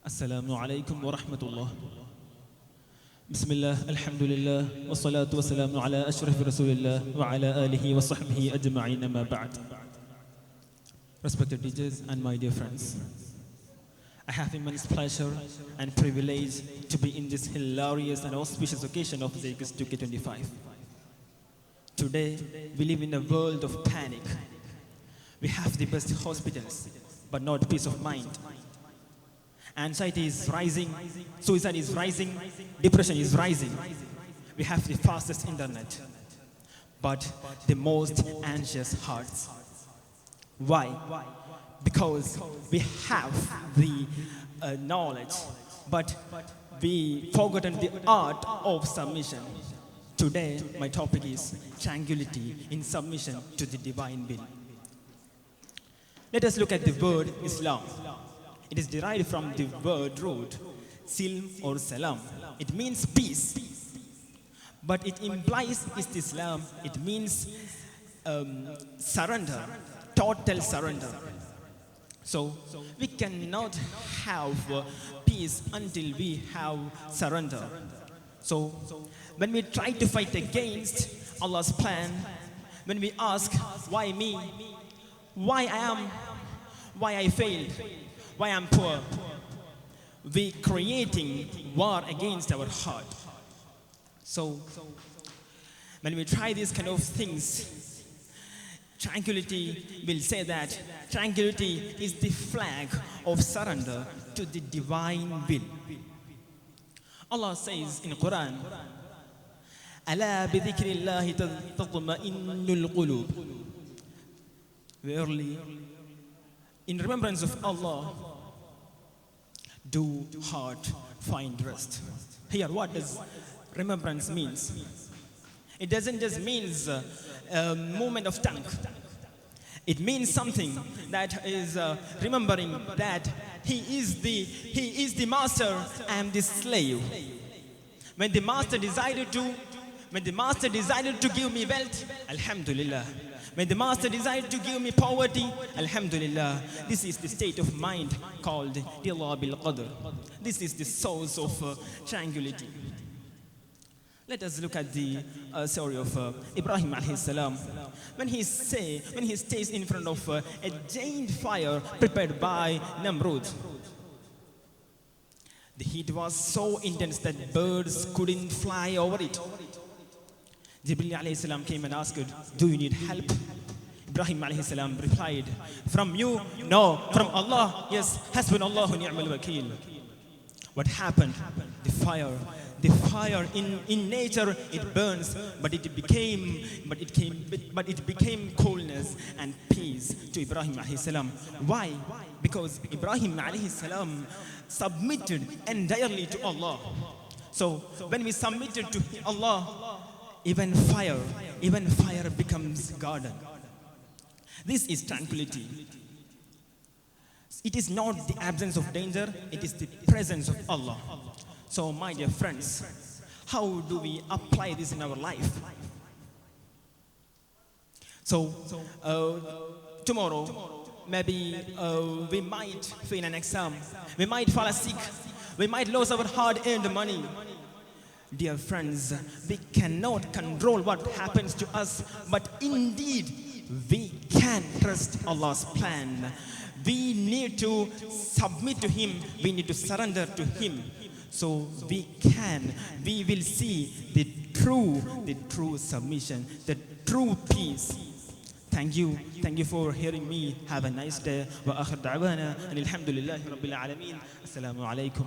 السلام عليكم ورحمة الله. بسم الله الحمد لله والصلاة والسلام على أشرف رسول الله وعلى آله وصحبه أجمعين ما بعد. Respected teachers and my dear friends, I have immense pleasure and privilege to be in this hilarious and auspicious occasion of Zeitgeist 25. Today, we live in a world of panic. We have the best hospitals, but not peace of mind. Anxiety is rising, suicide is rising, depression is rising. We have the fastest internet, but the most anxious hearts. Why? Because we have the knowledge, but we forgotten the art of submission. Today, my topic is tranquility in submission to the divine will. Let us look at the word Islam. It is derived from the word root, silm or salam. It means peace. But it implies Islam. It means surrender, total surrender. So we cannot have peace until we have surrender. So when we try to fight against Allah's plan, when we ask, why me? Why I am? Why I failed? Why I'm poor? We creating war against our heart. So when we try these kind of things, tranquility will say that tranquility is the flag of surrender to the divine will. Allah says in Quran, "Ala bi dhikrillahi tatma'innul qulub." Verily, in remembrance of Allah, do heart find rest. Here, what does remembrance means? It doesn't just means a movement of tongue. It means something that is remembering that he is the master, I am the slave. When the master decided to give me wealth, alhamdulillah. When the master decided to give me poverty, alhamdulillah. This is the state of mind called Rida bil Qadr. This is the source of tranquility. Let us look at the story of Ibrahim alayhi salam. When he stays in front of a giant fire prepared by Namrud, the heat was so intense that birds couldn't fly over it. Jibreel alayhi salam came and asked, "Do you need help?" Ibrahim alayhi salam replied, "From you? No. From Allah? Yes. Hasbunallahu ni'mal wakeel." What happened? The fire in nature, it burns, but it became coolness and peace to Ibrahim alayhi salam. Why? Because Ibrahim alayhi salam submitted entirely to Allah. So when we submitted to Allah, even fire becomes garden. This is tranquility. It is not the absence of danger, it is the presence of Allah. So my dear friends, how do we apply this in our life? So tomorrow, maybe we might fail an exam, we might fall sick, we might lose our hard-earned money. Dear friends, we cannot control what happens to us, but indeed, we can trust Allah's plan. We need to submit to Him, we need to surrender to Him. So we will see the true submission, the true peace. Thank you for hearing me. Have a nice day. Wa akhir da'wana, and alhamdulillahi rabbil alameen. Assalamu alaikum.